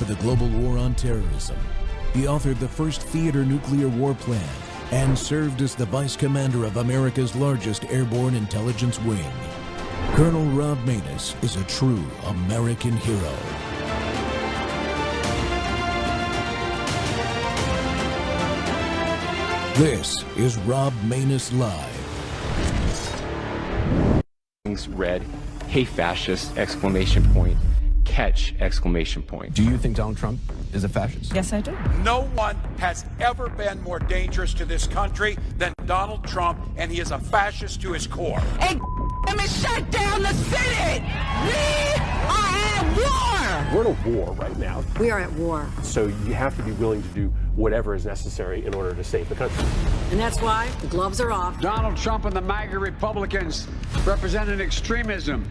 for the global war on terrorism. He authored the first theater nuclear war plan and served as the vice commander of America's largest airborne intelligence wing. Colonel Rob Maness is a true American hero. This is Rob Maness Live. Read, "Hey fascist!" exclamation point. Catch! Exclamation point. Do you think Donald Trump is a fascist? Yes, I do. No one has ever been more dangerous to this country than Donald Trump, and he is a fascist to his core. Hey, let me shut down the Senate! We are at war! We're in a war right now. We are at war. So you have to be willing to do whatever is necessary in order to save the country. And that's why the gloves are off. Donald Trump and the MAGA Republicans represent an extremism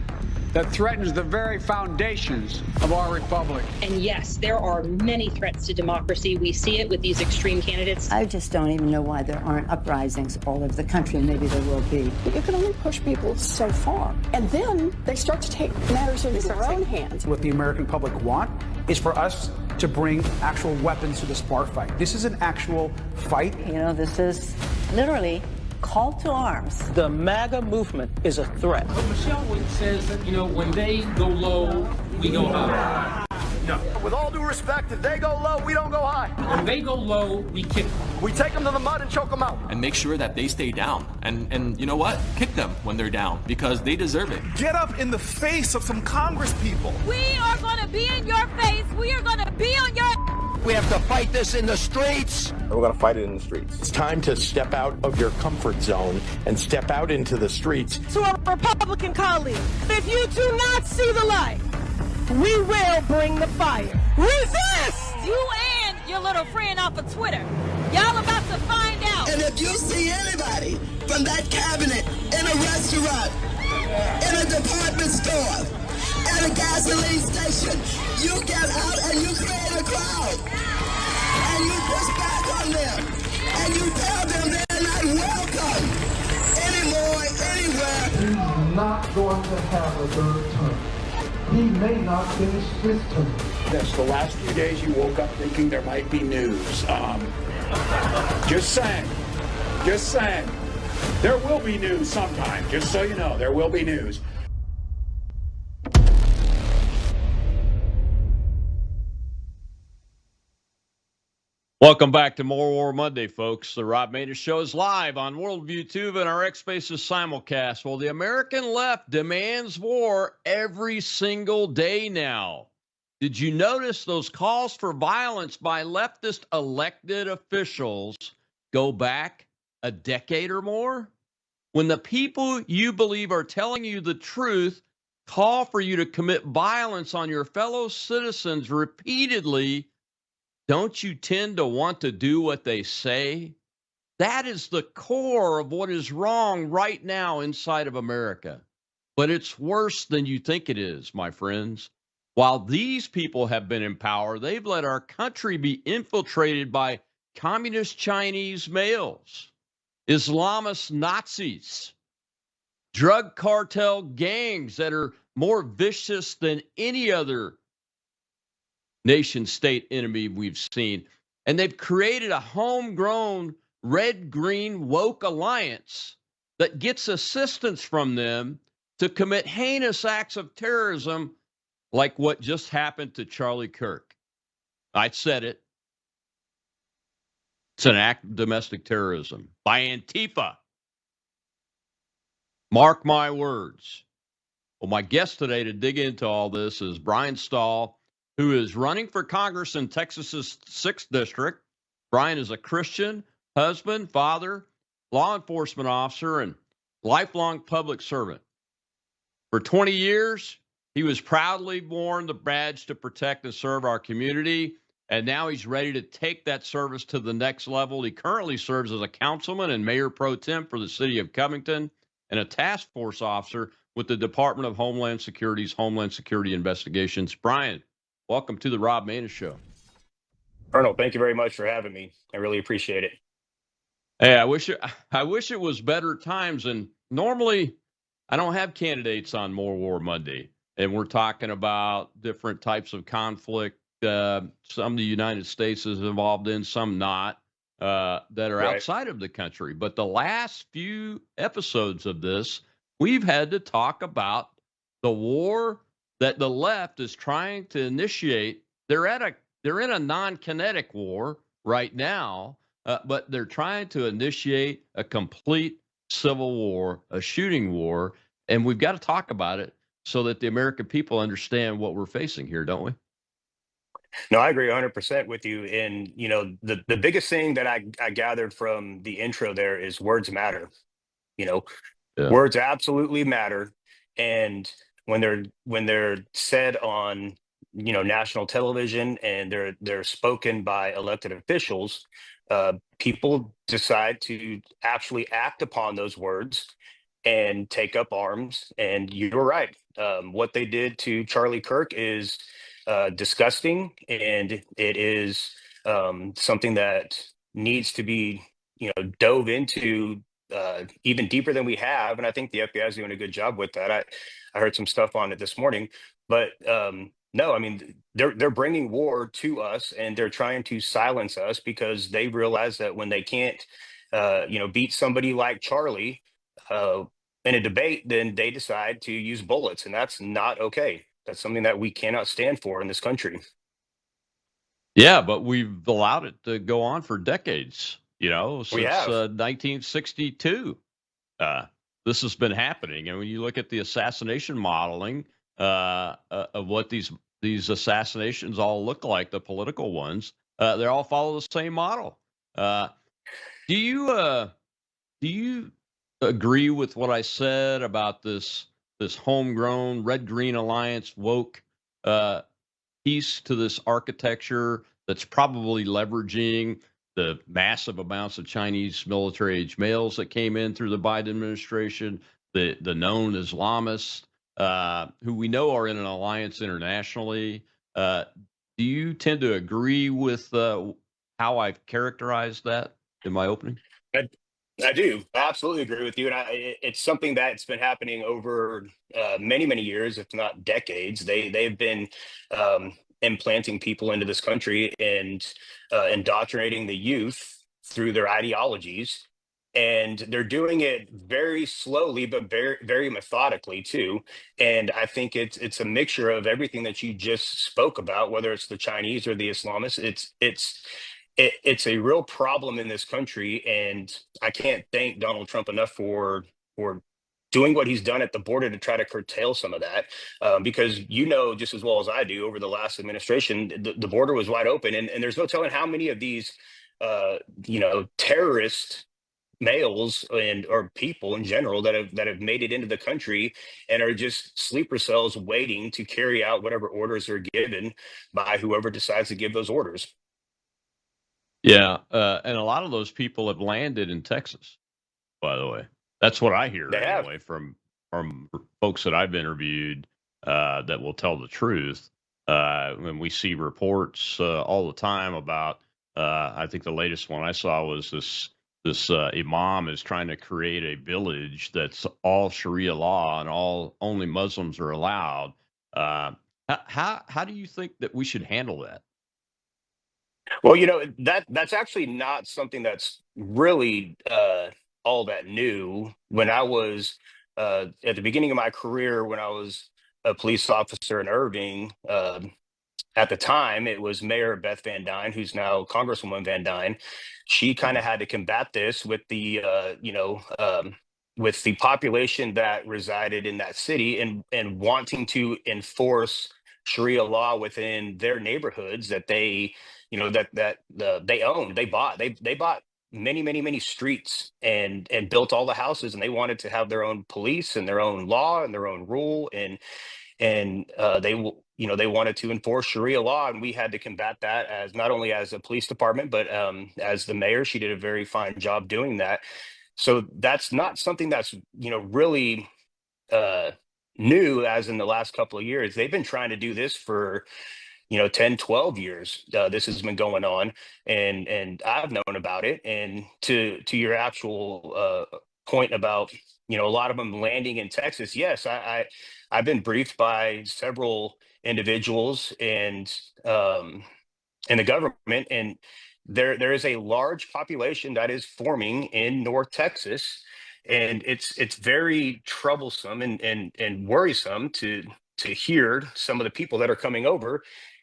that threatens the very foundations of our republic. And yes, there are many threats to democracy. We see it with these extreme candidates. I just don't even know why there aren't uprisings all over the country. Maybe there will be. You can only push people so far. And then they start to take matters into their own hands. What the American public want is for us to bring actual weapons to this bar fight. This is an actual fight. You know, this is literally call to arms. The MAGA movement is a threat. But Michelle says that, when they go low, we go high. No. With all due respect, if they go low, we don't go high. When they go low, we kick them. We take them to the mud and choke them out. And make sure that they stay down. And you know what? Kick them when they're down, because they deserve it. Get up in the face of some Congress people. We are going to be in your face. We are going to be on your... We have to fight this in the streets. We're going to fight it in the streets. It's time to step out of your comfort zone and step out into the streets. To our Republican colleagues, if you do not see the light, we will bring the fire. Resist! You and your little friend off of Twitter. Y'all about to find out. And if you see anybody from that cabinet in a restaurant, in a department store, at a gasoline station, you get out and you create a crowd. And you push back on them. And you tell them they're not welcome anymore, anywhere. He's not going to have a third term. He may not finish this term. That's the last few days you woke up thinking there might be news. Just saying. Just saying. There will be news sometime. Just so you know, there will be news. Welcome back to More War Monday, folks. The Rob Maness Show is live on Worldview Tube and our X Spaces simulcast. Well, the American left demands war every single day now. Did you notice those calls for violence by leftist elected officials go back a decade or more? When the people you believe are telling you the truth call for you to commit violence on your fellow citizens repeatedly, don't you tend to want to do what they say? That is the core of what is wrong right now inside of America. But it's worse than you think it is, my friends. While these people have been in power, they've let our country be infiltrated by communist Chinese males, Islamist Nazis, drug cartel gangs that are more vicious than any other nation-state enemy we've seen. And they've created a homegrown red-green woke alliance that gets assistance from them to commit heinous acts of terrorism like what just happened to Charlie Kirk. I said it. It's an act of domestic terrorism by Antifa. Mark my words. Well, my guest today to dig into all this is Brian Stahl, who is running for Congress in Texas's 6th District. Brian is a Christian, husband, father, law enforcement officer, and lifelong public servant. For 20 years, he was proudly worn the badge to protect and serve our community, and now he's ready to take that service to the next level. He currently serves as a councilman and mayor pro tem for the city of Covington and a task force officer with the Department of Homeland Security's Homeland Security Investigations. Brian, welcome to the Rob Maness Show. Colonel, thank you very much for having me. I really appreciate it. Hey, I wish it was better times. And normally I don't have candidates on More War Monday. And we're talking about different types of conflict some the United States is involved in, some not, that are outside of the country. But the last few episodes of this, we've had to talk about the war that the left is trying to initiate. They're in a non-kinetic war right now, but they're trying to initiate a complete civil war, a shooting war, and we've got to talk about it so that the American people understand what we're facing here, don't we? No, I agree 100% with you. And, the biggest thing that I gathered from the intro there is words matter. You know, Yeah. Words absolutely matter. And when they're said on, national television and they're spoken by elected officials, people decide to actually act upon those words and take up arms. And you're right. What they did to Charlie Kirk is disgusting, and it is something that needs to be, dove into even deeper than we have. And I think the FBI is doing a good job with that. I heard some stuff on it this morning, but no, I mean they're bringing war to us, and they're trying to silence us because they realize that when they can't, beat somebody like Charlie uh, in a debate, then they decide to use bullets, and that's not okay. That's something that we cannot stand for in this country. Yeah, but we've allowed it to go on for decades, We since have. 1962. This has been happening. And when you look at the assassination modeling of what these assassinations all look like, the political ones, they all follow the same model. Do you agree with what I said about this homegrown red green alliance woke uh, piece to this architecture that's probably leveraging the massive amounts of Chinese military age males that came in through the Biden administration, the known Islamists who we know are in an alliance internationally? Do you tend to agree with how I've characterized that in my opening? I, I do. I absolutely agree with you, and it's something that's been happening over many, many years, if not decades. They've been implanting people into this country and indoctrinating the youth through their ideologies, and they're doing it very slowly, but very, very methodically too. And I think it's a mixture of everything that you just spoke about, whether it's the Chinese or the Islamists. It's a real problem in this country, and I can't thank Donald Trump enough for doing what he's done at the border to try to curtail some of that. Because just as well as I do, over the last administration, the border was wide open, and there's no telling how many of these, terrorist males and or people in general that have made it into the country and are just sleeper cells waiting to carry out whatever orders are given by whoever decides to give those orders. Yeah, and a lot of those people have landed in Texas, by the way. That's what I hear They have. anyway from folks that I've interviewed that will tell the truth. When we see reports all the time about, I think the latest one I saw was this imam is trying to create a village that's all Sharia law and all only Muslims are allowed. How do you think that we should handle that? Well, that's actually not something that's really all that new. When I was at the beginning of my career, when I was a police officer in Irving, at the time it was Mayor Beth Van Dyne, who's now Congresswoman Van Dyne. She kind of had to combat this with with the population that resided in that city, and wanting to enforce Sharia law within their neighborhoods that they they owned, they bought many, many, many streets and built all the houses, and they wanted to have their own police and their own law and their own rule, and they wanted to enforce Sharia law, and we had to combat that as not only as a police department, but as the mayor. She did a very fine job doing that. So that's not something that's really uh, new, as in the last couple of years. They've been trying to do this for 10, 12 years. This has been going on, and I've known about it. And to your actual point about a lot of them landing in Texas. Yes, I've been briefed by several individuals and in the government, and there is a large population that is forming in North Texas, and it's very troublesome and worrisome to hear some of the people that are coming over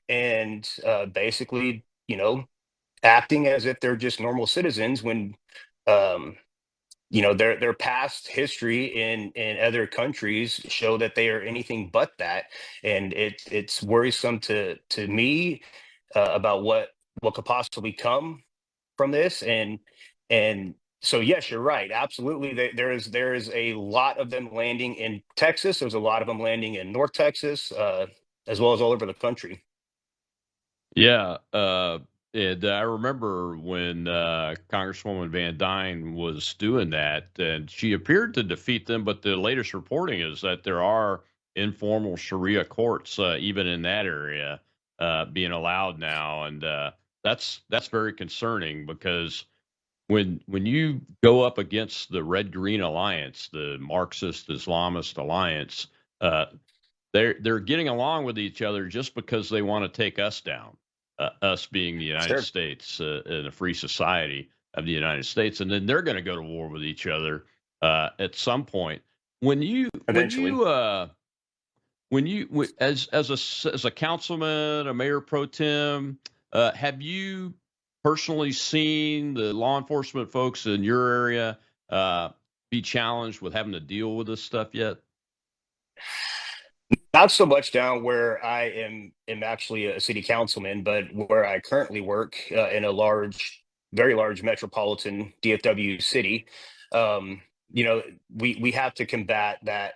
and basically, acting as if they're just normal citizens when um, their past history in other countries show that they are anything but that, and it's worrisome to me about what could possibly come from this, and so yes, you're right, absolutely. There is a lot of them landing in Texas. There's a lot of them landing in North Texas, as well as all over the country. Yeah, and I remember when Congresswoman Van Dyne was doing that, and she appeared to defeat them. But the latest reporting is that there are informal Sharia courts, even in that area, being allowed now, and that's very concerning because when you go up against the Red Green Alliance, the Marxist Islamist alliance, uh, they're getting along with each other just because they want to take us down, us being the United Sure. States, in a free society of the United States, and then they're going to go to war with each other at some point. When you Eventually. as a councilman, a mayor pro tem, have you personally seen the law enforcement folks in your area be challenged with having to deal with this stuff yet? Not so much down where I am actually a city councilman, but where I currently work in a very large metropolitan DFW city. Um, we have to combat that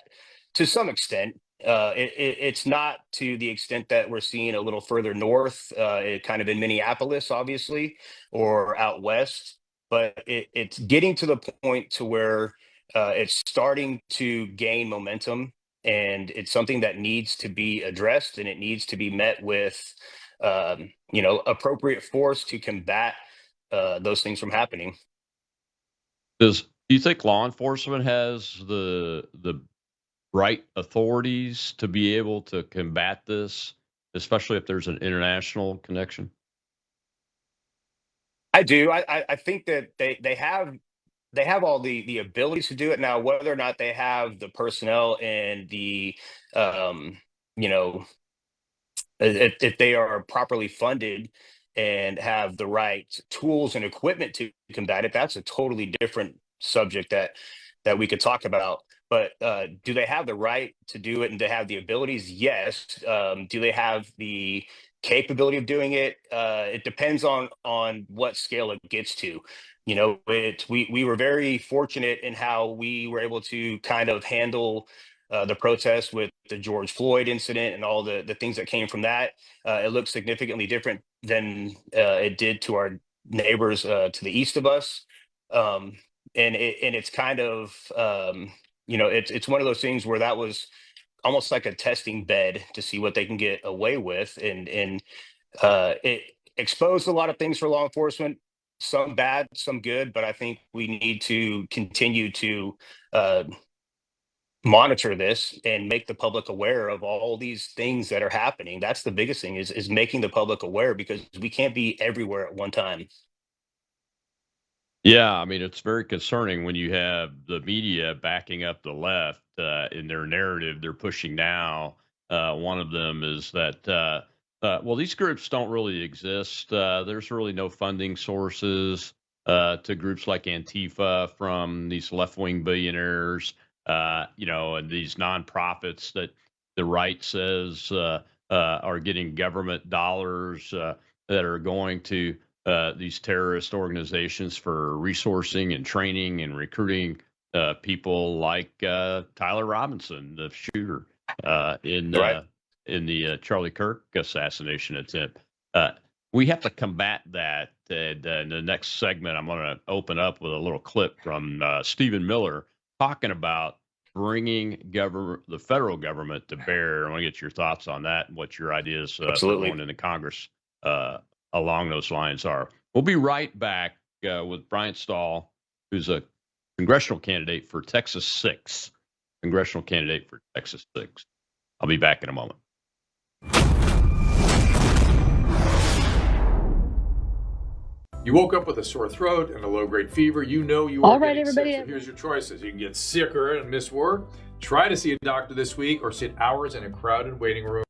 to some extent. It's not to the extent that we're seeing a little further north, kind of in Minneapolis, obviously, or out west, but it's getting to the point to where it's starting to gain momentum, and it's something that needs to be addressed, and it needs to be met with appropriate force to combat those things from happening. Do you think law enforcement has the right authorities to be able to combat this, especially if there's an international connection? I do. I think that they have all the abilities to do it. Now, whether or not they have the personnel and the um, you know if they are properly funded and have the right tools and equipment to combat it, that's a totally different subject that we could talk about. But do they have the right to do it and to have the abilities? Yes. Do they have the capability of doing it? It depends on what scale it gets to. We were very fortunate in how we were able to kind of handle the protests with the George Floyd incident and all the things that came from that. It looked significantly different than it did to our neighbors to the east of us. Um, and it's kind of it's one of those things where that was almost like a testing bed to see what they can get away with, and it exposed a lot of things for law enforcement, some bad, some good, but I think we need to continue to uh, monitor this and make the public aware of all these things that are happening. That's the biggest thing, is making the public aware, because we can't be everywhere at one time. Yeah, I mean, it's very concerning when you have the media backing up the left in their narrative they're pushing now. One of them is that, well, these groups don't really exist. There's really no funding sources to groups like Antifa from these left wing billionaires, and these nonprofits that the right says are getting government dollars that are going to these terrorist organizations for resourcing and training and recruiting people like Tyler Robinson, the shooter Right. In the Charlie Kirk assassination attempt. We have to combat that. And in the next segment, I'm going to open up with a little clip from Stephen Miller talking about bringing the federal government to bear. I want to get your thoughts on that and what your ideas for Absolutely. going into Congress along those lines are. We'll be right back with Brian Stahl, who's congressional candidate for Texas 6. Congressional candidate for Texas 6. I'll be back in a moment. You woke up with a sore throat and a low-grade fever. You know you All are right, getting everybody. sick. So here's your choices. You can get sicker and miss work. Try to see a doctor this week or sit hours in a crowded waiting room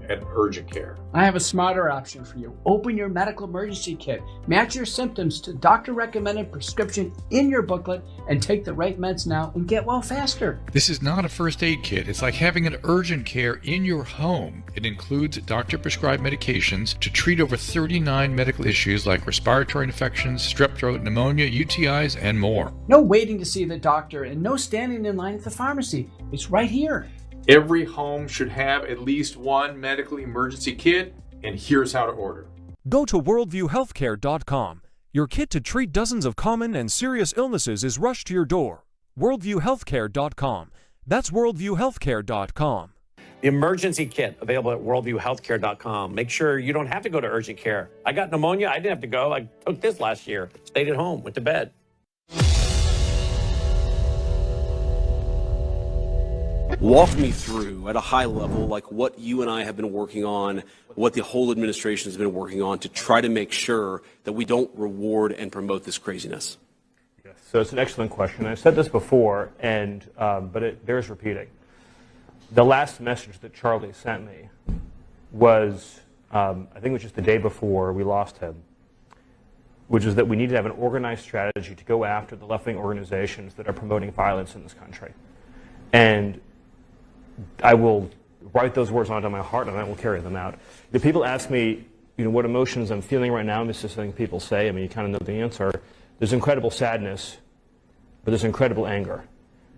at urgent care. I have a smarter option for you. Open your medical emergency kit. Match your symptoms to doctor-recommended prescription in your booklet and take the right meds now and get well faster. This is not a first aid kit. It's like having an urgent care in your home. It includes doctor-prescribed medications to treat over 39 medical issues like respiratory infections, strep throat, pneumonia, UTIs, and more. No waiting to see the doctor and no standing in line at the pharmacy. It's right here. Every home should have at least one medical emergency kit, and here's how to order. Go to worldviewhealthcare.com. Your kit to treat dozens of common and serious illnesses is rushed to your door. worldviewhealthcare.com. That's worldviewhealthcare.com. The emergency kit available at worldviewhealthcare.com. Make sure you don't have to go to urgent care. I got pneumonia. I didn't have to go. I took this last year. Stayed at home, went to bed. Walk me through at a high level, like what you and I have been working on, what the whole administration has been working on to try to make sure that we don't reward and promote this craziness. Yes. So it's an excellent question. I've said this before, and but it bears repeating. The last message that Charlie sent me was, I think it was just the day before we lost him, which is that we need to have an organized strategy to go after the left-wing organizations that are promoting violence in this country. And I will write those words onto my heart and I will carry them out. If people ask me, what emotions I'm feeling right now, this is something people say, I mean, you kind of know the answer. There's incredible sadness, but there's incredible anger.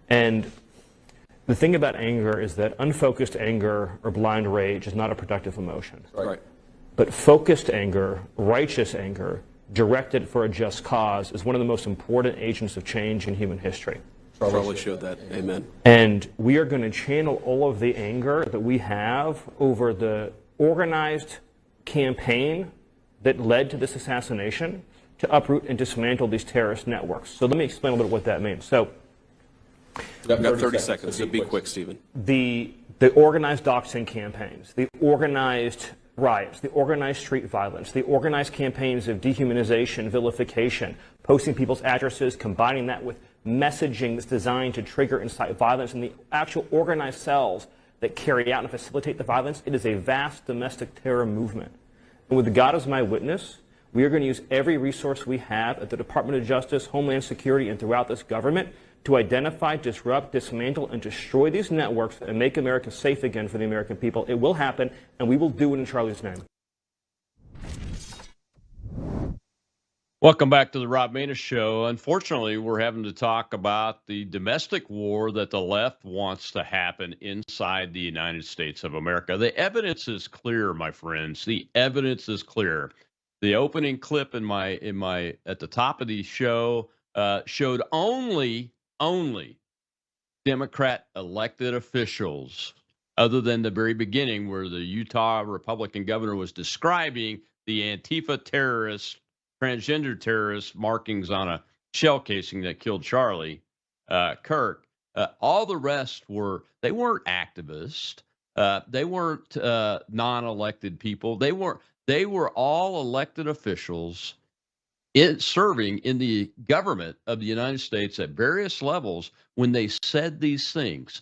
And the thing about anger is that unfocused anger or blind rage is not a productive emotion. Right. But focused anger, righteous anger, directed for a just cause is one of the most important agents of change in human history. Probably showed that. Amen. And we are going to channel all of the anger that we have over the organized campaign that led to this assassination to uproot and dismantle these terrorist networks. So let me explain a little bit what that means. So, I've got 30 seconds, so be quick, Stephen. The organized doxing campaigns, the organized riots, the organized street violence, the organized campaigns of dehumanization, vilification, posting people's addresses, combining that with messaging that's designed to trigger and incite violence, and the actual organized cells that carry out and facilitate the violence, it is a vast domestic terror movement. And with God as my witness, we are going to use every resource we have at the Department of Justice, Homeland Security, and throughout this government to identify, disrupt, dismantle, and destroy these networks and make America safe again for the American people. It will happen, and we will do it in Charlie's name. Welcome back to the Rob Maness Show. Unfortunately, we're having to talk about the domestic war that the left wants to happen inside the United States of America. The evidence is clear, my friends. The evidence is clear. The opening clip in my at the top of the show showed only Democrat elected officials, other than the very beginning where the Utah Republican governor was describing the Antifa terrorists, transgender terrorist markings on a shell casing that killed Charlie Kirk. All the rest they weren't activists. They weren't non-elected people. They were all elected officials serving in the government of the United States at various levels when they said these things,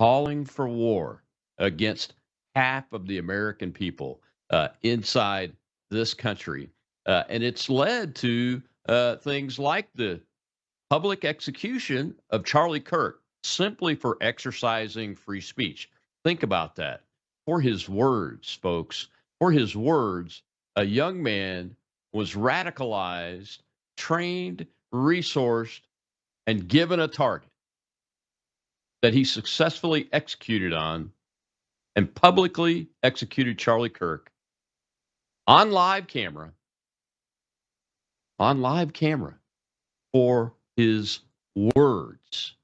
calling for war against half of the American people inside this country. And it's led to things like the public execution of Charlie Kirk simply for exercising free speech. Think about that. For his words, folks, for his words, a young man was radicalized, trained, resourced, and given a target that he successfully executed on and publicly executed Charlie Kirk on live camera for his words.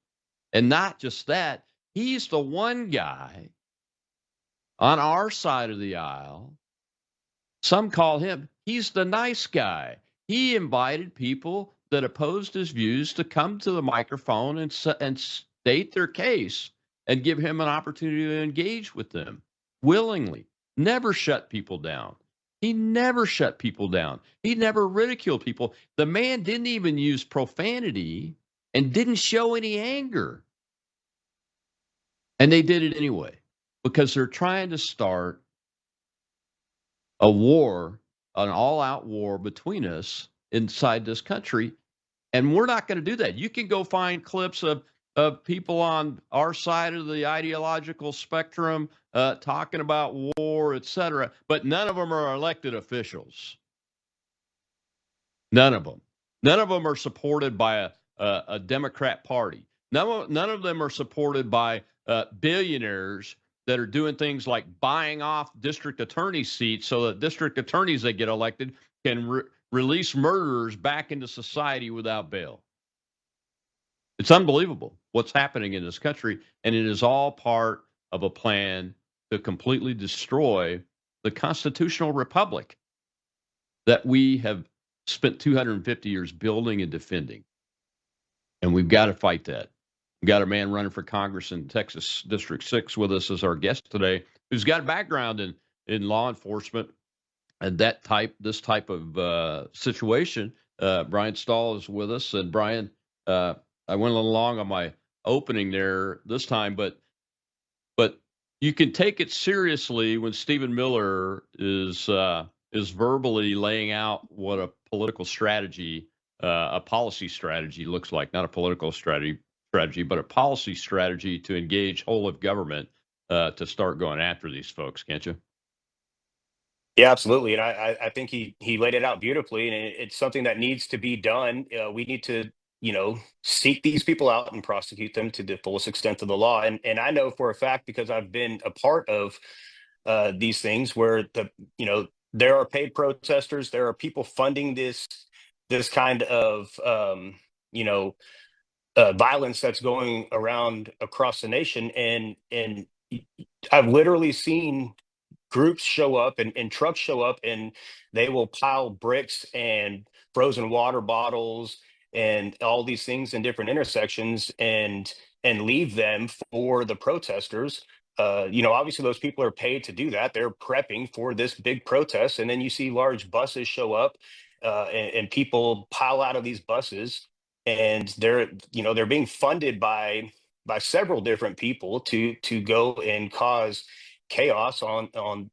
And not just that, he's the one guy on our side of the aisle. Some call him, he's the nice guy. He invited people that opposed his views to come to the microphone and state their case and give him an opportunity to engage with them willingly. Never shut people down. He never shut people down. He never ridiculed people. The man didn't even use profanity and didn't show any anger. And they did it anyway because they're trying to start a war, an all-out war between us inside this country. And we're not going to do that. You can go find clips of people on our side of the ideological spectrum talking about war, et cetera, but none of them are elected officials. None of them. None of them are supported by a Democrat party. None of them are supported by billionaires that are doing things like buying off district attorney seats so that district attorneys that get elected can release murderers back into society without bail. It's unbelievable what's happening in this country, and it is all part of a plan to completely destroy the constitutional republic that we have spent 250 years building and defending. And we've got to fight that. We've got a man running for Congress in Texas District 6 with us as our guest today, who's got a background in law enforcement and this type of situation. Brian Stahl is with us. And Brian, I went a little long on my opening there this time, but you can take it seriously when Stephen Miller is verbally laying out what a political strategy, a policy strategy looks like. Not a political strategy, but a policy strategy to engage whole of government to start going after these folks, can't you? Yeah, absolutely. And I think he laid it out beautifully, and it's something that needs to be done. We need to, seek these people out and prosecute them to the fullest extent of the law. And I know for a fact, because I've been a part of these things where there are paid protesters, there are people funding this kind of violence that's going around across the nation, and I've literally seen groups show up and trucks show up, and they will pile bricks and frozen water bottles and all these things in different intersections and leave them for the protesters. Obviously those people are paid to do that. They're prepping for this big protest, and then you see large buses show up, and people pile out of these buses, and they're being funded by several different people to go and cause chaos on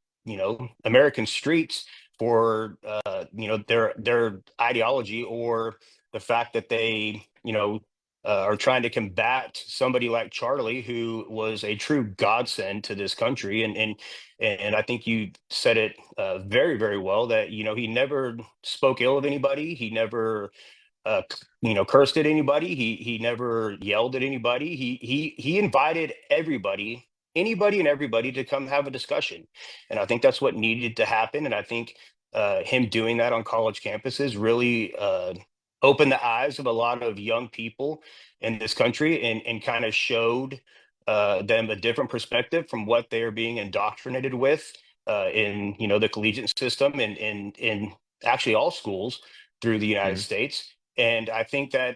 American streets for their ideology, or the fact that they are trying to combat somebody like Charlie, who was a true godsend to this country. And I think you said it very, very well, that he never spoke ill of anybody. He never cursed at anybody. He never yelled at anybody. He invited anybody and everybody to come have a discussion. And I think that's what needed to happen. And I think him doing that on college campuses really opened the eyes of a lot of young people in this country, and kind of showed them a different perspective from what they're being indoctrinated with in the collegiate system, and in actually all schools through the United States. And I think that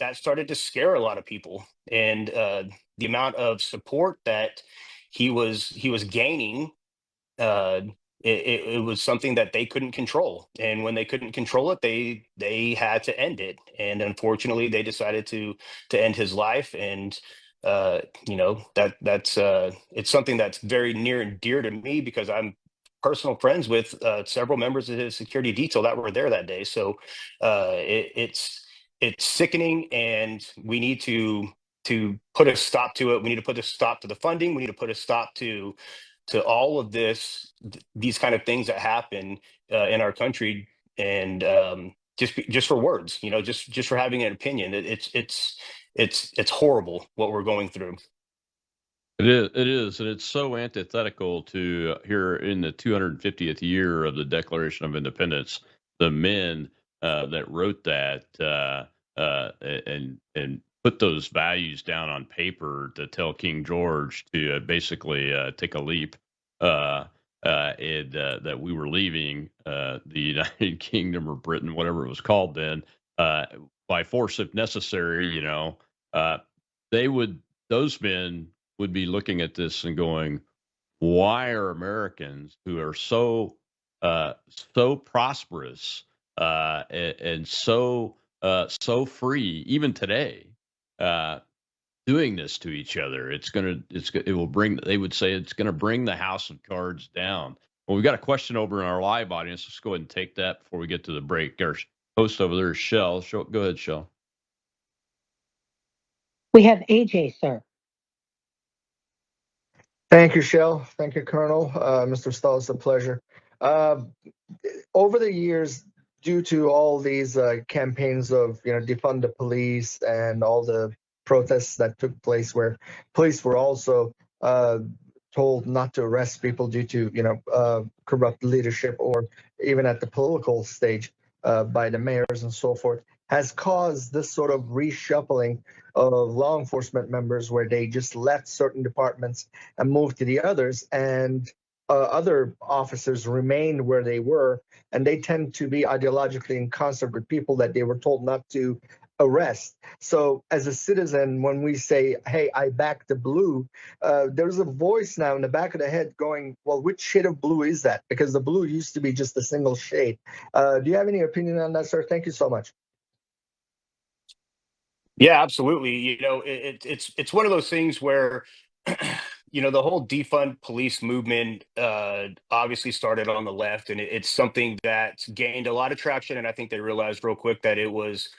that started to scare a lot of people, and the amount of support that he was gaining, uh, it was something that they couldn't control. And when they couldn't control it, they had to end it. And unfortunately, they decided to end his life. And that's it's something that's very near and dear to me, because I'm personal friends with several members of his security detail that were there that day. So it's sickening, and we need to put a stop to it. We need to put a stop to the funding. We need to put a stop to all of these kind of things that happen in our country. And just for words, just for having an opinion, it's horrible what we're going through. It is, and it's so antithetical to here in the 250th year of the Declaration of Independence, the men that wrote that and put those values down on paper to tell King George to basically take a leap, and that we were leaving the United Kingdom or Britain, whatever it was called then. by force if necessary, uh, those men would be looking at this and going, why are Americans who are so prosperous and so free, even today, doing this to each other? It will bring. They would say it's going to bring the house of cards down. Well, we've got a question over in our live audience. Let's go ahead and take that before we get to the break. Our host over there is Shell. Go ahead, Shell. We have AJ, sir. Thank you, Shell. Thank you, Colonel. Mr. Stahl, it's a pleasure. Over the years, due to all these campaigns of defund the police and all the protests that took place, where police were also told not to arrest people due to corrupt leadership, or even at the political stage by the mayors and so forth, has caused this sort of reshuffling of law enforcement members, where they just left certain departments and moved to the others, and other officers remained where they were, and they tend to be ideologically in concert with people that they were told not to arrest. So as a citizen, when we say, hey, I back the blue, there's a voice now in the back of the head going, well, which shade of blue is that? Because the blue used to be just a single shade. Do you have any opinion on that, sir? Thank you so much. Yeah, absolutely. It's one of those things where the whole defund police movement obviously started on the left, and it's something that gained a lot of traction. And I think they realized real quick that it was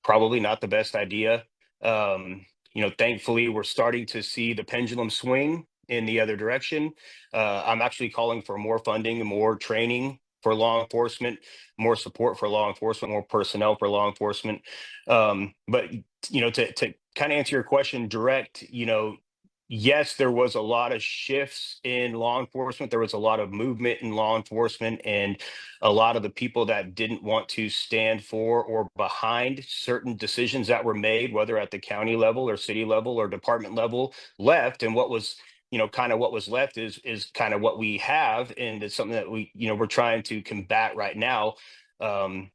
probably not the best idea. Thankfully, we're starting to see the pendulum swing in the other direction. I'm actually calling for more funding and more training for law enforcement, more support for law enforcement, more personnel for law enforcement. But to kind of answer your question direct, yes, there was a lot of shifts in law enforcement. There was a lot of movement in law enforcement, and a lot of the people that didn't want to stand for or behind certain decisions that were made, whether at the county level or city level or department level, left. And what was kind of what was left is kind of what we have, and it's something that we're trying to combat right now. And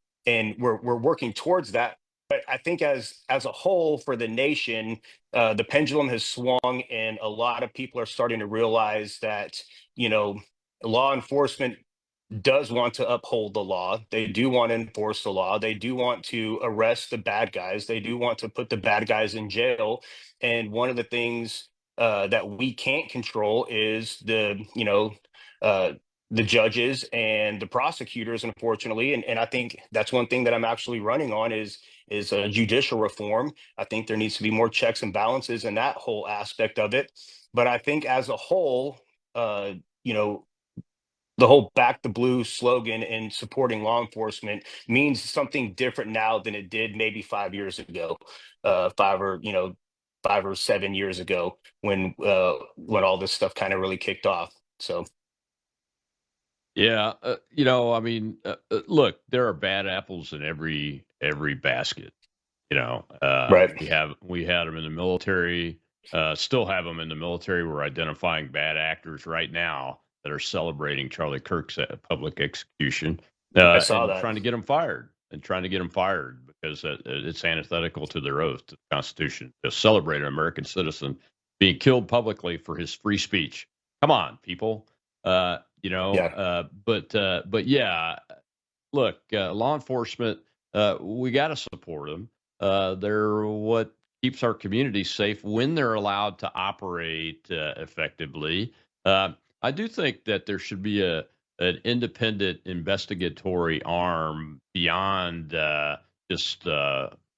we're working towards that. But I think as a whole for the nation, the pendulum has swung, and a lot of people are starting to realize that law enforcement does want to uphold the law. They do want to enforce the law. They do want to arrest the bad guys. They do want to put the bad guys in jail. And one of the things that we can't control is uh, the judges and the prosecutors, unfortunately. And I think that's one thing that I'm actually running on is judicial reform. I think there needs to be more checks and balances in that whole aspect of it. But I think as a whole, the whole back the blue slogan and supporting law enforcement means something different now than it did maybe 5 years ago, 5 or 7 years ago, when all this stuff kind of really kicked off. So Yeah, I mean, look, there are bad apples in every basket. Right. We had them in the military, still have them in the military. We're identifying bad actors right now that are celebrating Charlie Kirk's public execution, I saw and that. trying to get them fired because it's antithetical to their oath to the Constitution to celebrate an American citizen being killed publicly for his free speech. Come on, people. But yeah, look, law enforcement, we got to support them. They're what keeps our communities safe when they're allowed to operate effectively. I do think that there should be an independent investigatory arm beyond just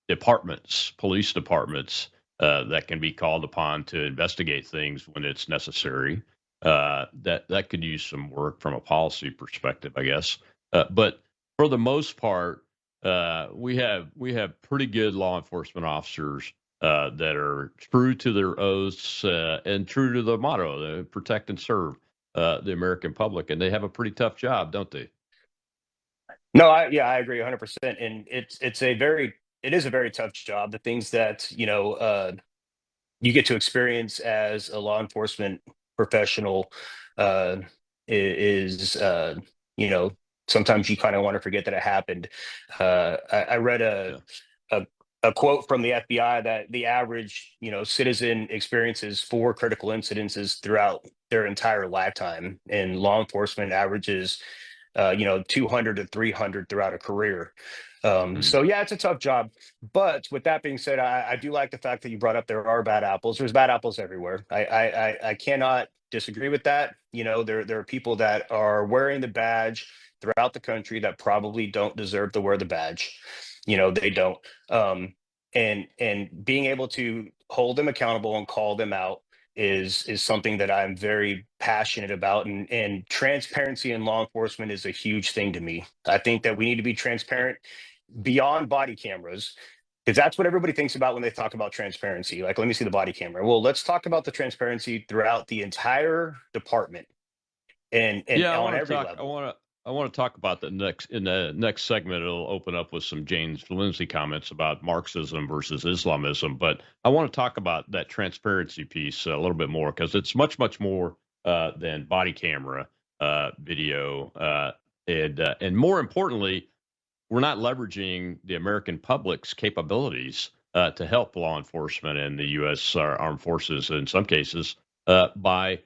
departments, police departments, that can be called upon to investigate things when it's necessary. That could use some work from a policy perspective, I guess. But for the most part, we have pretty good law enforcement officers that are true to their oaths and true to the motto: protect and serve the American public, and they have a pretty tough job, don't they? No, I agree 100%. And it is a very tough job. The things that you get to experience as a law enforcement professional uh, is you know sometimes you kind of want to forget that it happened. I read Yeah. a a quote from the FBI that the average, citizen experiences 4 critical incidences throughout their entire lifetime, and law enforcement averages, 200 to 300 throughout a career. So yeah, it's a tough job. But with that being said, I do like the fact that you brought up there are bad apples. There's bad apples everywhere. I cannot disagree with that. There are people that are wearing the badge throughout the country that probably don't deserve to wear the badge. They don't. And being able to hold them accountable and call them out is something that I'm very passionate about. And transparency in law enforcement is a huge thing to me. I think that we need to be transparent beyond body cameras, because that's what everybody thinks about when they talk about transparency. Like, let me see the body camera. Well, let's talk about the transparency throughout the entire department and Yeah, on every level. I want to talk about in the next segment. It'll open up with some James Lindsay comments about Marxism versus Islamism, but I want to talk about that transparency piece a little bit more, because it's much more than body camera video, and more importantly, we're not leveraging the American public's capabilities to help law enforcement and the U.S. Armed Forces in some cases by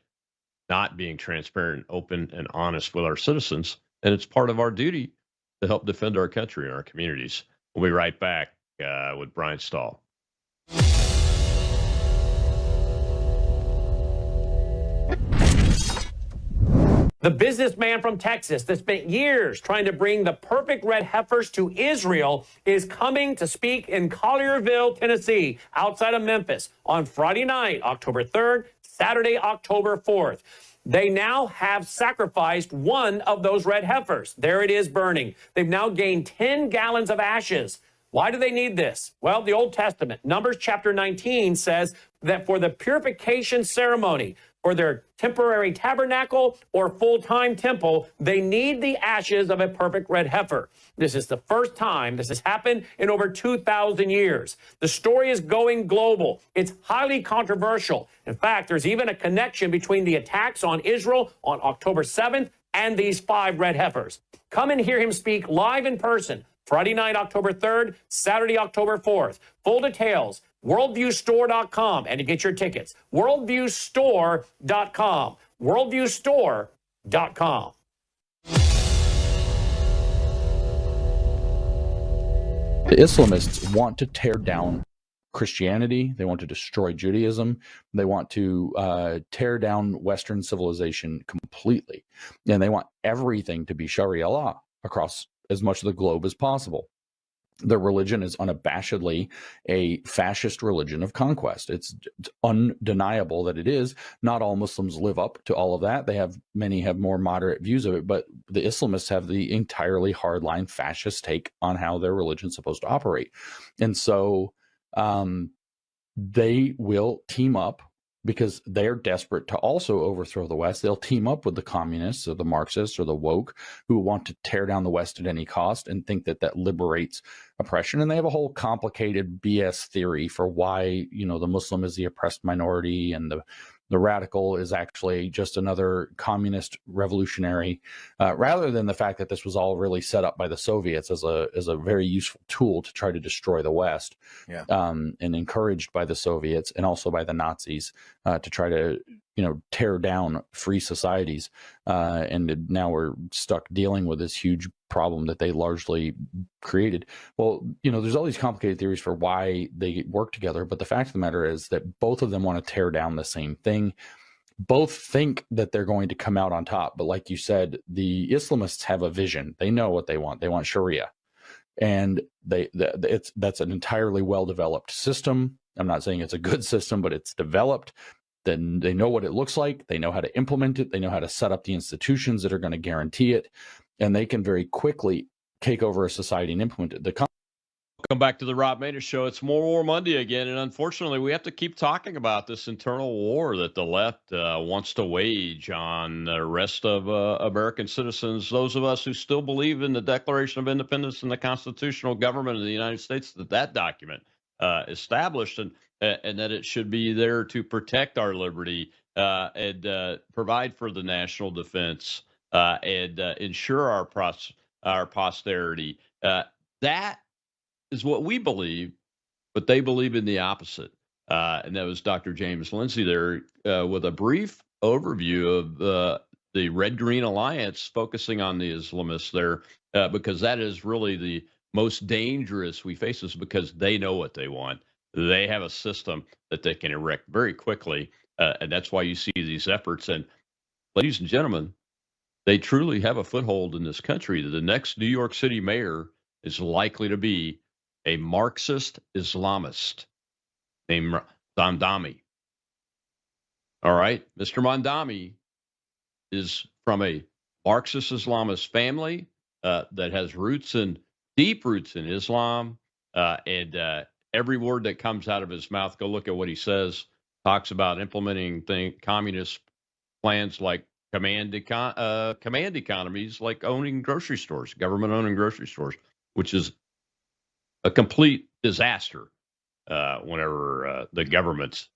not being transparent, open, and honest with our citizens. And it's part of our duty to help defend our country and our communities. We'll be right back with Brian Stahl. The businessman from Texas that spent years trying to bring the perfect red heifers to Israel is coming to speak in Collierville, Tennessee, outside of Memphis, on Friday night, October 3rd, Saturday, October 4th. They now have sacrificed one of those red heifers. There it is burning. They've now gained 10 gallons of ashes. Why do they need this? Well, the Old Testament, Numbers chapter 19, says that for the purification ceremony, for their temporary tabernacle or full-time temple, they need the ashes of a perfect red heifer. This is the first time this has happened in over 2,000 years. The story is going global. It's highly controversial. In fact, there's even a connection between the attacks on Israel on October 7th and these 5 red heifers. Come and hear him speak live in person, Friday night, October 3rd, Saturday, October 4th. Full details, worldviewstore.com, and to get your tickets, worldviewstore.com, worldviewstore.com. The Islamists want to tear down Christianity. They want to destroy Judaism. They want to tear down Western civilization completely. And they want everything to be Sharia law across as much of the globe as possible. Their religion is unabashedly a fascist religion of conquest. It's undeniable that it is. Not all Muslims live up to all of that. Many have more moderate views of it, but the Islamists have the entirely hardline fascist take on how their religion is supposed to operate. And so they will team up because they're desperate to also overthrow the West. They'll team up with the communists or the Marxists or the woke who want to tear down the West at any cost and think that that liberates oppression. And they have a whole complicated BS theory for why, the Muslim is the oppressed minority and the radical is actually just another communist revolutionary, rather than the fact that this was all really set up by the Soviets as a very useful tool to try to destroy the West, and encouraged by the Soviets and also by the Nazis to try to tear down free societies. And now we're stuck dealing with this huge problem that they largely created. Well, there's all these complicated theories for why they work together, but the fact of the matter is that both of them want to tear down the same thing. Both think that they're going to come out on top, but like you said, the Islamists have a vision. They know what they want. They want Sharia, and that's an entirely well-developed system. I'm not saying it's a good system, but it's developed. Then they know what it looks like. They know how to implement it. They know how to set up the institutions that are going to guarantee it. And they can very quickly take over a society and implement it. Welcome back to the Rob Maness Show. It's More War Monday again, and unfortunately, we have to keep talking about this internal war that the left wants to wage on the rest of American citizens, those of us who still believe in the Declaration of Independence and the constitutional government of the United States, that document established, and that it should be there to protect our liberty and provide for the national defense and ensure our posterity. That is what we believe but they believe in the opposite. And that was Dr. James Lindsay there with a brief overview of the Red Green Alliance, focusing on the Islamists there, because that is really the most dangerous we face, is because they know what they want. They have a system that they can erect very quickly. And that's why you see these efforts. And ladies and gentlemen, they truly have a foothold in this country. The next New York City mayor is likely to be a Marxist Islamist named Mondami. All right. Mr. Mondami is from a Marxist Islamist family that has deep roots in Islam. And every word that comes out of his mouth, go look at what he says, talks about implementing communist plans like command economies, like owning grocery stores, government owning grocery stores, which is a complete disaster whenever the government's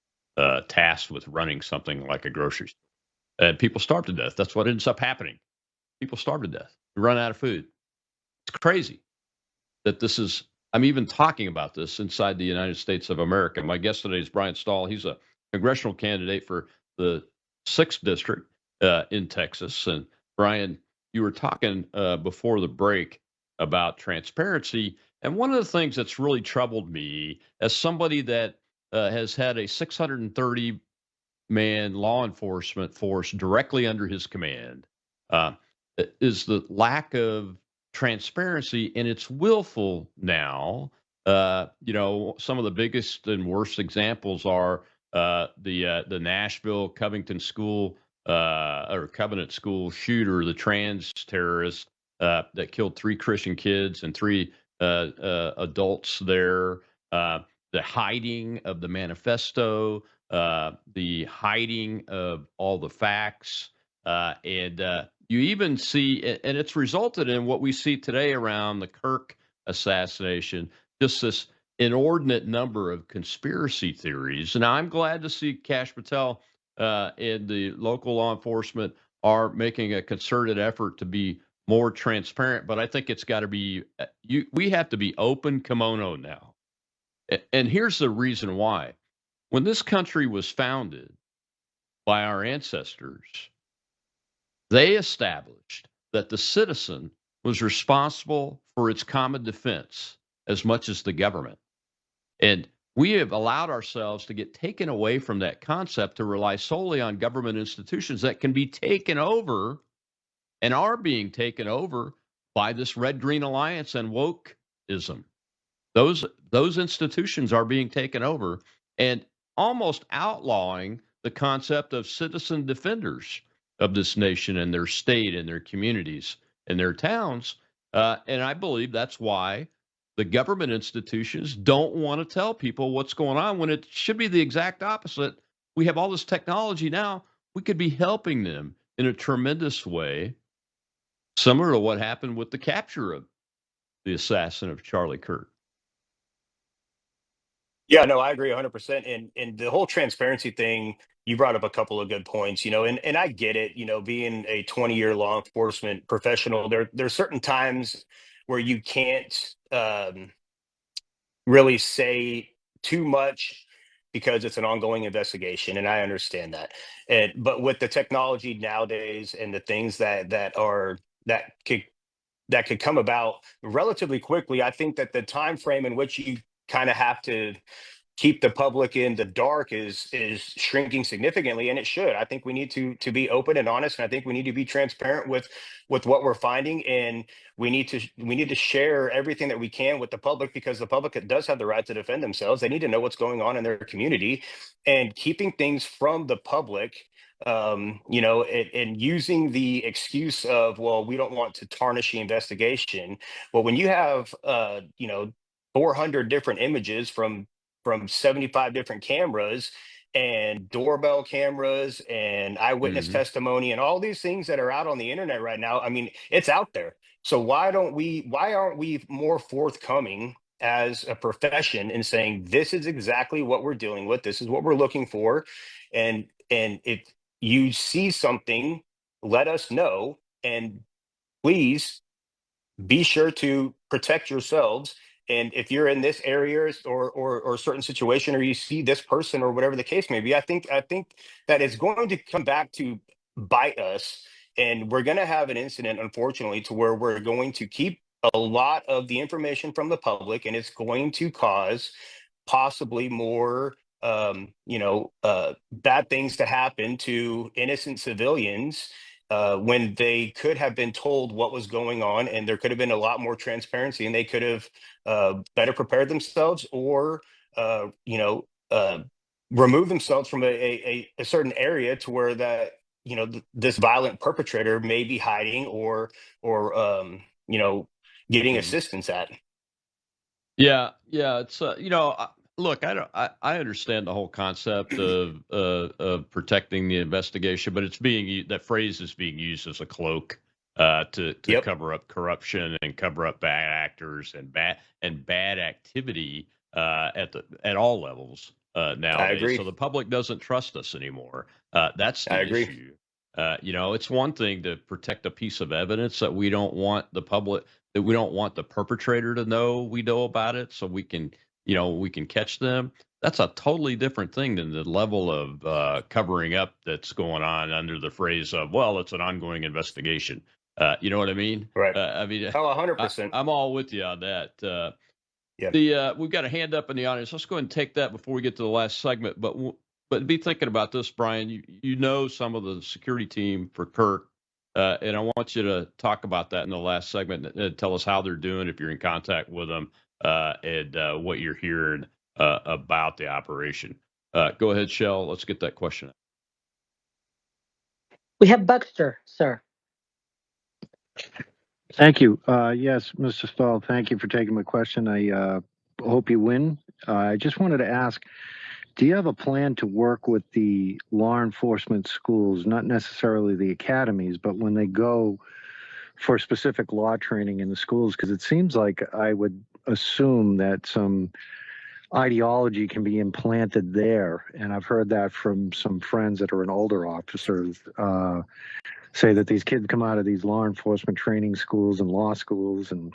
tasked with running something like a grocery store. And people starve to death. That's what ends up happening. People starve to death. We run out of food. It's crazy that this is, I'm even talking about this inside the United States of America. My guest today is Brian Stahl. He's a congressional candidate for the 6th District in Texas. And Brian, you were talking before the break about transparency. And one of the things that's really troubled me as somebody that has had a 630 man law enforcement force directly under his command is the lack of transparency, and it's willful now. Some of the biggest and worst examples are the Nashville Covington School or Covenant School shooter, the trans terrorist that killed 3 Christian kids and 3 adults there. The hiding of the manifesto, the hiding of all the facts, and you even see, and it's resulted in what we see today around the Kirk assassination, just this inordinate number of conspiracy theories. Now, I'm glad to see Kash Patel and the local law enforcement are making a concerted effort to be more transparent, but I think it's got to be, we have to be open kimono now. And here's the reason why. When this country was founded by our ancestors, they established that the citizen was responsible for its common defense as much as the government. And we have allowed ourselves to get taken away from that concept to rely solely on government institutions that can be taken over and are being taken over by this Red-Green Alliance and wokeism. Those institutions are being taken over and almost outlawing the concept of citizen defenders of this nation and their state and their communities and their towns. And I believe that's why the government institutions don't want to tell people what's going on when it should be the exact opposite. We have all this technology now. We could be helping them in a tremendous way, similar to what happened with the capture of the assassin of Charlie Kirk. Yeah, no, I agree 100%. And the whole transparency thing, you brought up a couple of good points, and I get it, being a 20-year law enforcement professional, there's certain times where you can't really say too much because it's an ongoing investigation, and I understand that. But with the technology nowadays and the things that could come about relatively quickly, I think that the time frame in which you kind of have to keep the public in the dark is shrinking significantly, and it should. I think we need to be open and honest, and I think we need to be transparent with what we're finding, and we need to share everything that we can with the public, because the public does have the right to defend themselves. They need to know what's going on in their community, and keeping things from the public, and using the excuse of, well, we don't want to tarnish the investigation. Well, when you have 400 different images from 75 different cameras and doorbell cameras and eyewitness testimony and all these things that are out on the internet right now, I mean, it's out there. So why aren't we more forthcoming as a profession in saying, this is exactly what we're dealing with, this is what we're looking for, and if you see something, let us know, and please be sure to protect yourselves And if you're in this area or certain situation, or you see this person or whatever the case may be, I think that it's going to come back to bite us, and we're going to have an incident, unfortunately, to where we're going to keep a lot of the information from the public, and it's going to cause possibly more bad things to happen to innocent civilians when they could have been told what was going on, and there could have been a lot more transparency, and they could have better prepared themselves, or uh, you know uh, remove themselves from a certain area to where that this violent perpetrator may be hiding, or getting Mhm. assistance at. Yeah, yeah. It's look, I don't, I understand the whole concept of protecting the investigation, but it's that phrase is being used as a cloak to Yep. cover up corruption and cover up bad actors and bad activity at all levels I nowadays. So agree. the public doesn't trust us anymore. That's I the agree. issue. It's one thing to protect a piece of evidence that we don't want the perpetrator to know we know about it, so we can catch them. That's a totally different thing than the level of covering up that's going on under the phrase of, well, it's an ongoing investigation. You know what I mean? Right. I mean, Oh, 100%. I'm all with you on that. Yeah. We've got a hand up in the audience. Let's go ahead and take that before we get to the last segment. But be thinking about this, Brian. You know some of the security team for Kirk, and I want you to talk about that in the last segment and tell us how they're doing, if you're in contact with them, and what you're hearing about the operation. Go ahead, Shell. Let's get that question. We have Buckster, sir. Thank you. Yes, Mr. Stahl, thank you for taking my question. I hope you win. I just wanted to ask, do you have a plan to work with the law enforcement schools, not necessarily the academies, but when they go for specific law training in the schools? Because it seems like I would assume that some ideology can be implanted there. And I've heard that from some friends that are in older officers, say that these kids come out of these law enforcement training schools and law schools, and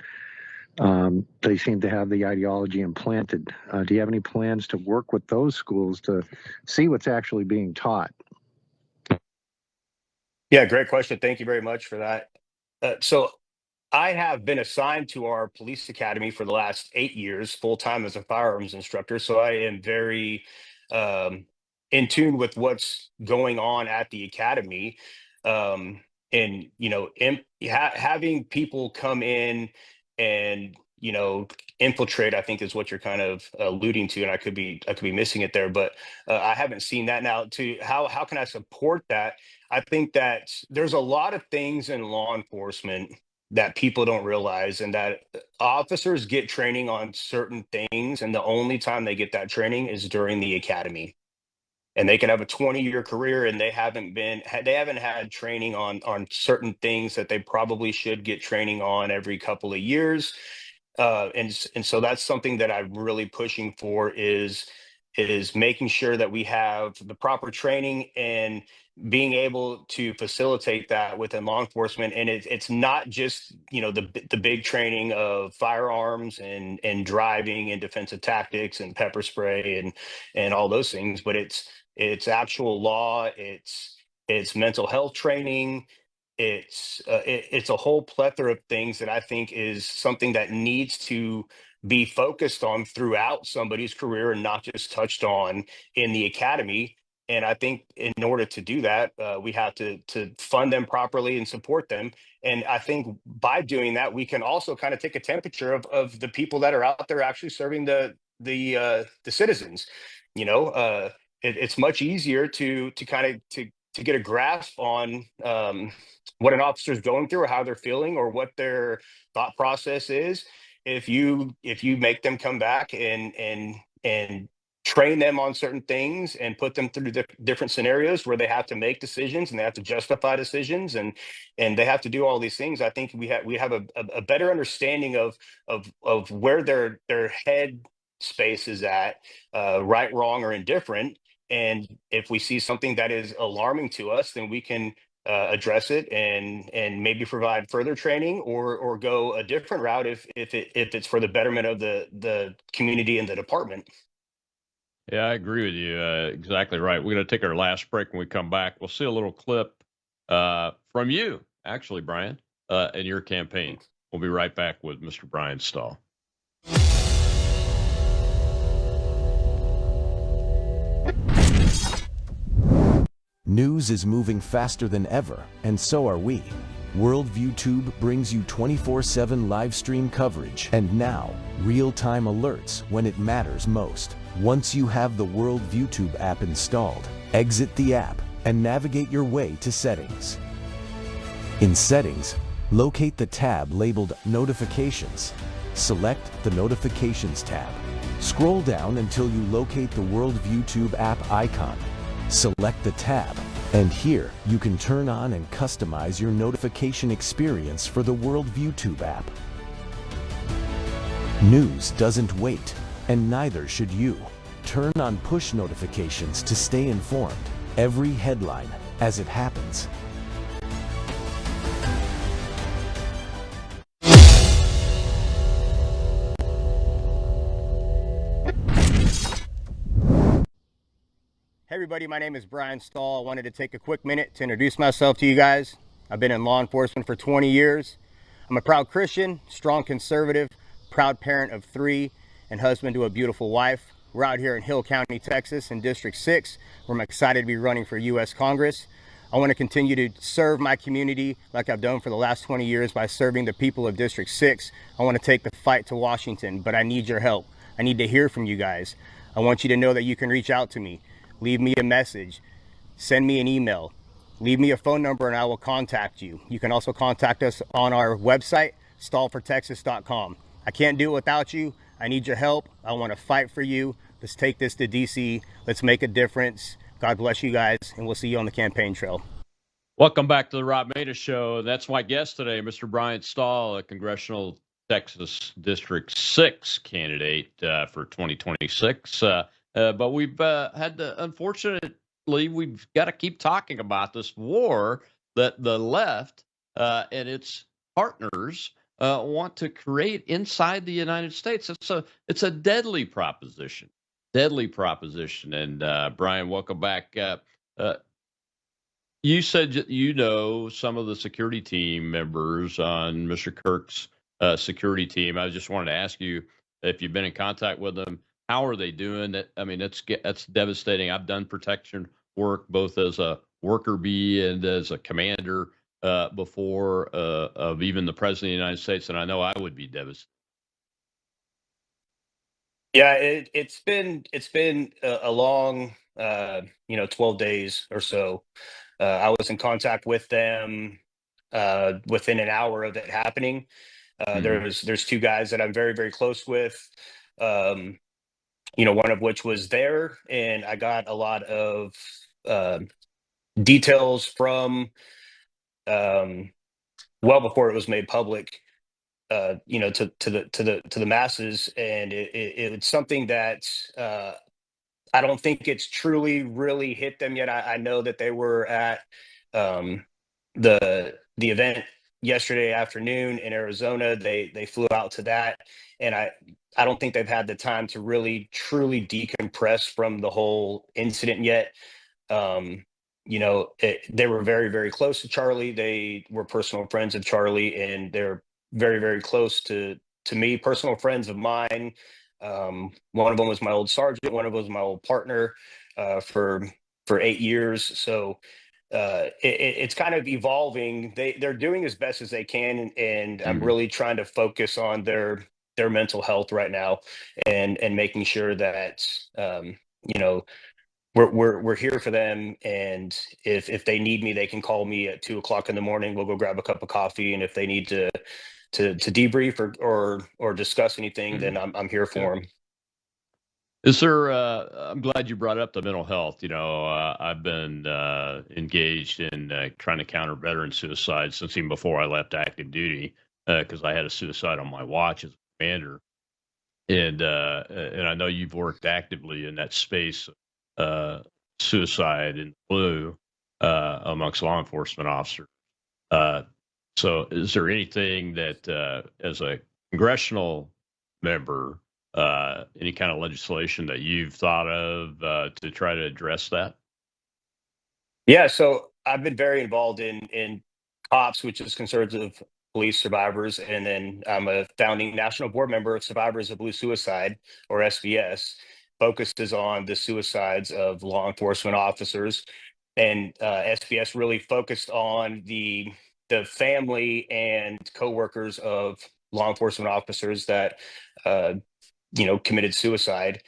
they seem to have the ideology implanted. Do you have any plans to work with those schools to see what's actually being taught? Yeah, great question. Thank you very much for that. So I have been assigned to our police academy for the last 8 years, full time as a firearms instructor. So I am very um, in tune with what's going on at the academy. And, having people come in and, infiltrate, I think is what you're kind of alluding to. And I could be missing it there, but I haven't seen that. Now, to how can I support that? I think that there's a lot of things in law enforcement that people don't realize, and that officers get training on certain things, and the only time they get that training is during the academy. And they can have a 20-year career, and they haven't had training on certain things that they probably should get training on every couple of years. And so that's something that I'm really pushing for, is making sure that we have the proper training and being able to facilitate that within law enforcement. And it's not just the big training of firearms and driving and defensive tactics and pepper spray and all those things, but it's actual law, it's mental health training, it's a whole plethora of things that I think is something that needs to be focused on throughout somebody's career, and not just touched on in the academy. And I think in order to do that, we have to fund them properly and support them. And I think by doing that, we can also kind of take a temperature of the people that are out there actually serving the citizens. It's much easier to kind of to get a grasp on what an officer is going through, or how they're feeling, or what their thought process is, if you make them come back and train them on certain things, and put them through different scenarios where they have to make decisions, and they have to justify decisions, and they have to do all these things. I think we have a better understanding of where their head space is at, right, wrong, or indifferent. And if we see something that is alarming to us, then we can address it and maybe provide further training or go a different route if it's for the betterment of the community and the department. Yeah, I agree with you. Exactly right. We're going to take our last break. When we come back, we'll see a little clip from you, actually, Brian, in your campaign. We'll be right back with Mr. Brian Stahl. News is moving faster than ever, and so are we. Worldview Tube brings you 24/7 live stream coverage and now real-time alerts when it matters most. Once you have the Worldview Tube app installed, exit the app and navigate your way to Settings. In Settings, locate the tab labeled Notifications. Select the Notifications tab. Scroll down until you locate the Worldview Tube app icon. Select the tab, and here you can turn on and customize your notification experience for the Worldview Tube app. News doesn't wait, and neither should you. Turn on push notifications to stay informed. Every headline as it happens. Hey everybody, my name is Brian Stahl. I wanted to take a quick minute to introduce myself to you guys. I've been in law enforcement for 20 years. I'm a proud Christian, strong conservative, proud parent of 3, and husband to a beautiful wife. We're out here in Hill County, Texas in District 6, where I'm excited to be running for U.S. Congress. I want to continue to serve my community like I've done for the last 20 years by serving the people of District 6. I want to take the fight to Washington, but I need your help. I need to hear from you guys. I want you to know that you can reach out to me. Leave me a message, send me an email, leave me a phone number and I will contact you. You can also contact us on our website, stallfortexas.com. I can't do it without you. I need your help. I want to fight for you. Let's take this to DC. Let's make a difference. God bless you guys, and we'll see you on the campaign trail. Welcome back to the Rob Maness Show. That's my guest today, Mr. Brian Stahl, a congressional Texas District 6 candidate for 2026. But we've had to, unfortunately, we've got to keep talking about this war that the left and its partners want to create inside the United States. It's a deadly proposition, And Brian, welcome back. You said you know some of the security team members on Mr. Kirk's security team. I just wanted to ask you if you've been in contact with them. How are they doing? I mean, that's devastating. I've done protection work both as a worker bee and as a commander before of even the president of the United States, and I know I would be devastated. Yeah, it's been a long 12 days or so. I was in contact with them within an hour of it happening. There's 2 guys that I'm very, very close with. One of which was there, and I got a lot of details from well before it was made public, to the masses, and it's something that I don't think it's truly really hit them yet. I know that they were at the event yesterday afternoon in Arizona. They flew out to that, and I don't think they've had the time to really truly decompress from the whole incident yet. They were very, very close to Charlie. They were personal friends of Charlie, and they're very, very close to me, personal friends of mine. One of them was my old sergeant. One of them was my old partner for 8 years. So it's kind of evolving. They're doing as best as they can, and I'm really trying to focus on their mental health right now, and making sure that we're here for them. And if they need me, they can call me at 2:00 in the morning. We'll go grab a cup of coffee, and if they need to debrief or discuss anything, then I'm here for them. Is there? I'm glad you brought up the mental health. I've been engaged in trying to counter veteran suicide since even before I left active duty, because I had a suicide on my watch as a commander, and I know you've worked actively in that space, suicide and blue. amongst law enforcement officers. So is there anything that, as a congressional member, any kind of legislation that you've thought of to try to address that? Yeah, so I've been very involved in COPS, which is Conservative Police Survivors, and then I'm a founding national board member of Survivors of Blue Suicide, or SVS, focuses on the suicides of law enforcement officers, and SVS really focused on the family and coworkers of law enforcement officers that committed suicide.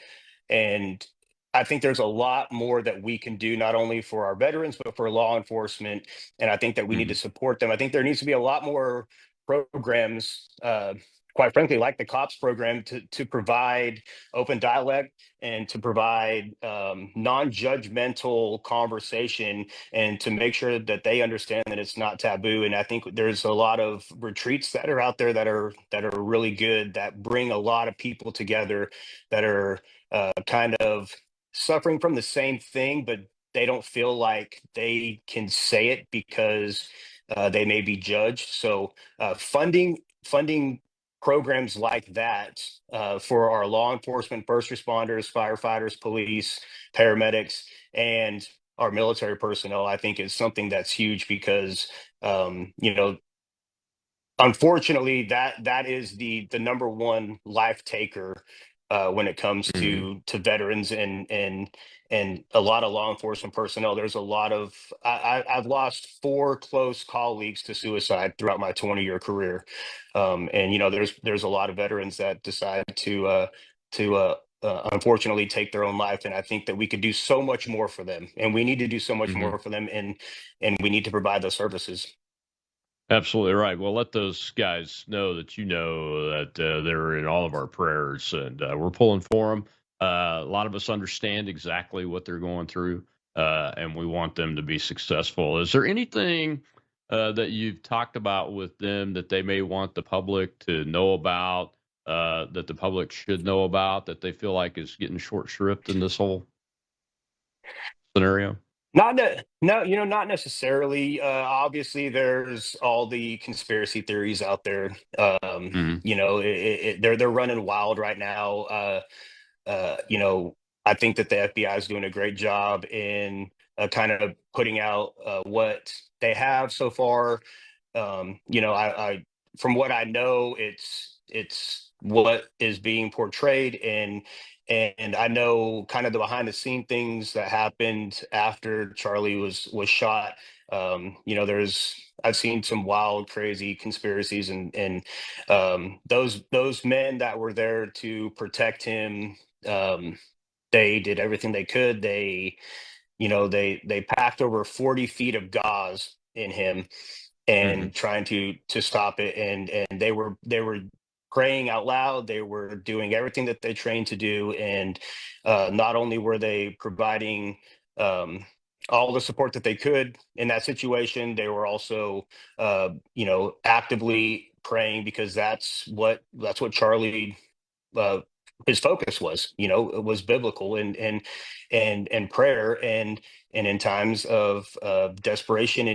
And I think there's a lot more that we can do, not only for our veterans, but for law enforcement. And I think that we need to support them. I think there needs to be a lot more programs, quite frankly, like the COPS program, to provide open dialogue and to provide non-judgmental conversation, and to make sure that they understand that it's not taboo. And I think there's a lot of retreats that are out there that are really good, that bring a lot of people together, that are kind of suffering from the same thing, but they don't feel like they can say it because they may be judged. So funding programs like that for our law enforcement, first responders, firefighters, police, paramedics, and our military personnel, I think is something that's huge, because unfortunately, that is the number one life taker when it comes to veterans and a lot of law enforcement personnel. There's a lot of I've lost 4 close colleagues to suicide throughout my 20-year career, and there's a lot of veterans that decide to unfortunately take their own life. And I think that we could do so much more for them, and we need to do so much more for them, and we need to provide those services. Absolutely right. Well, let those guys know that that they're in all of our prayers, and we're pulling for them. A lot of us understand exactly what they're going through, and we want them to be successful. Is there anything that you've talked about with them that they may want the public to know about, that the public should know about, that they feel like is getting short shrift in this whole scenario? No, not necessarily. Obviously, there's all the conspiracy theories out there. They're running wild right now. I think that the FBI is doing a great job in kind of putting out what they have so far. I from what I know, it's what is being portrayed, and I know kind of the behind the scene things that happened after Charlie was shot. I've seen some wild, crazy conspiracies, and those men that were there to protect him, they did everything they could. They packed over 40 feet of gauze in him and trying to stop it, and they were praying out loud. They were doing everything that they trained to do, and not only were they providing all the support that they could in that situation, they were also actively praying, because that's what Charlie, his focus was. It was biblical, and prayer, and in times of desperation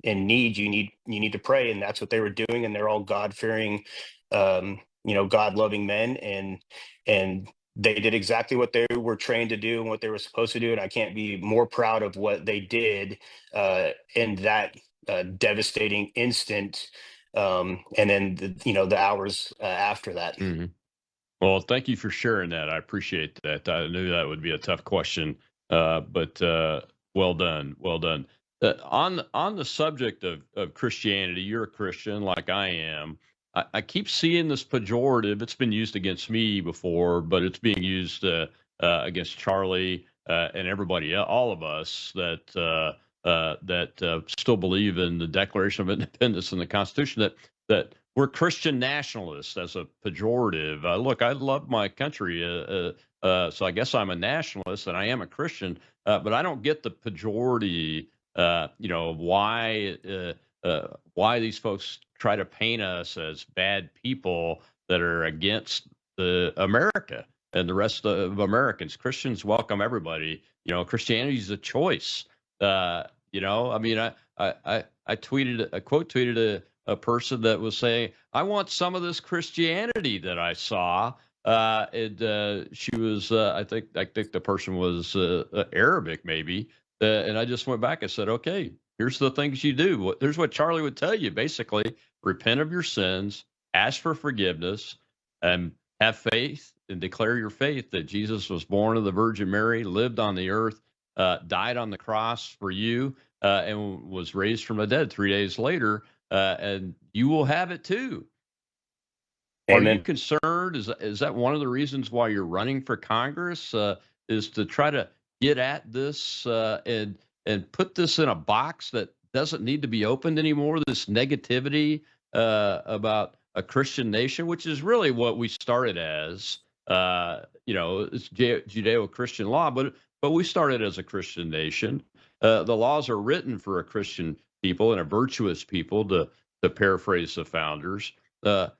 and need, you need to pray. And that's what they were doing, and they're all God-fearing, God-loving men, and they did exactly what they were trained to do and what they were supposed to do. And I can't be more proud of what they did in that devastating instant, and then the hours after that. Well, thank you for sharing that. I appreciate that. I knew that would be a tough question, but well done. Well done. On the subject of Christianity, you're a Christian like I am. I keep seeing this pejorative. It's been used against me before, but it's being used against Charlie and everybody, all of us that still believe in the Declaration of Independence and the Constitution, that we're Christian nationalists as a pejorative. Look, I love my country, so I guess I'm a nationalist and I am a Christian, but I don't get the pejorative. Why these folks try to paint us as bad people that are against America and the rest of Americans. Christians welcome everybody. Christianity is a choice. You know, I mean, I tweeted, I quote tweeted a person that was saying, I want some of this Christianity that I saw. She was, I think the person was Arabic maybe. And I just went back and said, okay, here's the things you do. Here's what Charlie would tell you. Basically, repent of your sins, ask for forgiveness, and have faith and declare your faith that Jesus was born of the Virgin Mary, lived on the earth, died on the cross for you, and was raised from the dead 3 days later, and you will have it too. Amen. Are you concerned? Is that one of the reasons why you're running for Congress? Is to try to get at this and put this in a box that doesn't need to be opened anymore? This negativity about a Christian nation, which is really what we started as. It's Judeo-Christian law, but we started as a Christian nation. The laws are written for a Christian people and a virtuous people, to paraphrase the founders. What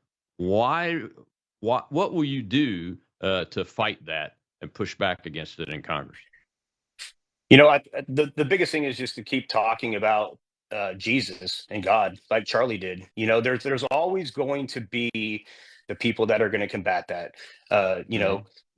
will you do to fight that and push back against it in Congress? The biggest thing is just to keep talking about Jesus and God, like Charlie did. There's always going to be the people that are going to combat that.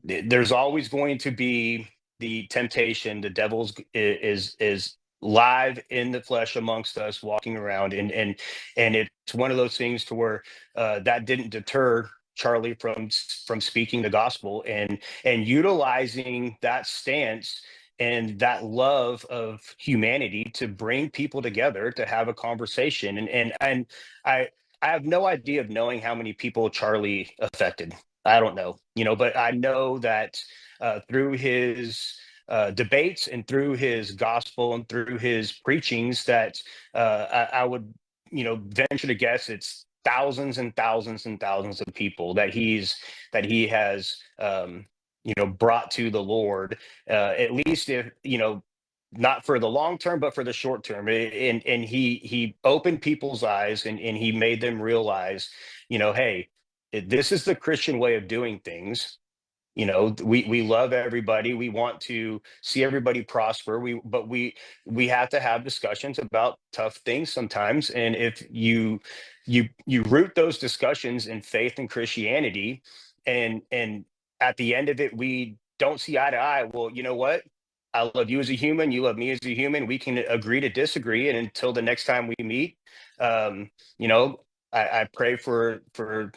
There's always going to be the temptation. The devil's is live in the flesh amongst us, walking around, and it's one of those things to where that didn't deter Charlie from speaking the gospel and utilizing that stance and that love of humanity to bring people together to have a conversation. And I have no idea of knowing how many people Charlie affected. I don't know, but I know that through his debates and through his gospel and through his preachings that I would, venture to guess it's thousands and thousands and thousands of people that he has brought to the Lord, at least if, not for the long term, but for the short term. And he opened people's eyes and he made them realize, hey, this is the Christian way of doing things. We love everybody. We want to see everybody prosper. But we have to have discussions about tough things sometimes. And if you root those discussions in faith and Christianity, and at the end of it, we don't see eye to eye. Well, you know what? I love you as a human. You love me as a human. We can agree to disagree. And until the next time we meet, I pray for the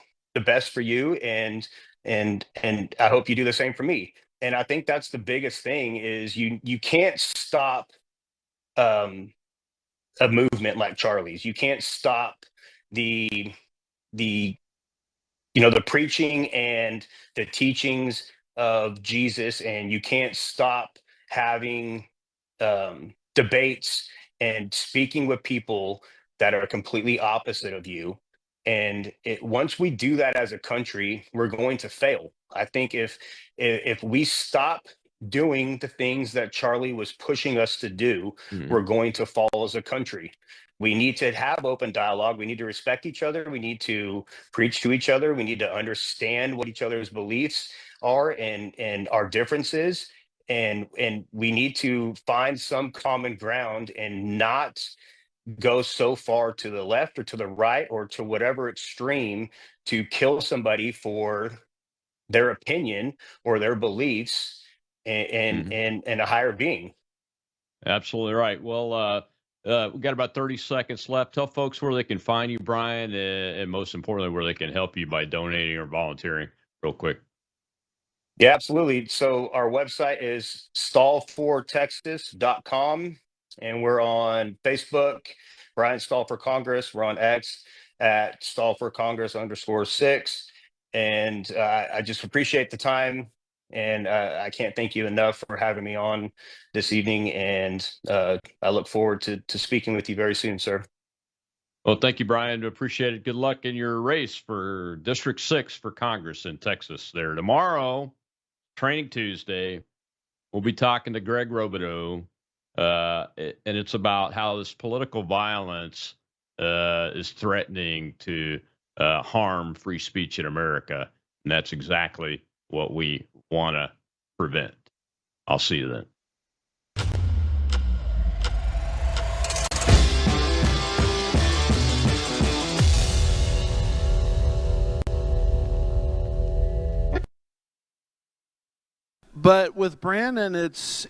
best for you. And I hope you do the same for me. And I think that's the biggest thing is you can't stop a movement like Charlie's. You can't stop the preaching and the teachings of Jesus, and you can't stop having debates and speaking with people that are completely opposite of you. And once we do that as a country, we're going to fail. I think if we stop doing the things that Charlie was pushing us to do, we're going to fall as a country. We need to have open dialogue. We need to respect each other. We need to preach to each other. We need to understand what each other's beliefs are and our differences. And we need to find some common ground and not go so far to the left or to the right or to whatever extreme to kill somebody for their opinion or their beliefs and a higher being. Absolutely right. Well, we got about 30 seconds left. Tell folks where they can find you, Brian, and most importantly, where they can help you by donating or volunteering real quick. Yeah, absolutely. So our website is stallfortexas.com, and we're on Facebook, Brian Stall for Congress. We're on X at stallforcongress_6. And I just appreciate the time. And I can't thank you enough for having me on this evening. And I look forward to speaking with you very soon, sir. Well, thank you, Brian. Appreciate it. Good luck in your race for District 6 for Congress in Texas there. Tomorrow, Training Tuesday, we'll be talking to Greg Robideau, and it's about how this political violence is threatening to harm free speech in America. And that's exactly what we want to prevent. I'll see you then. But with Brandon, it's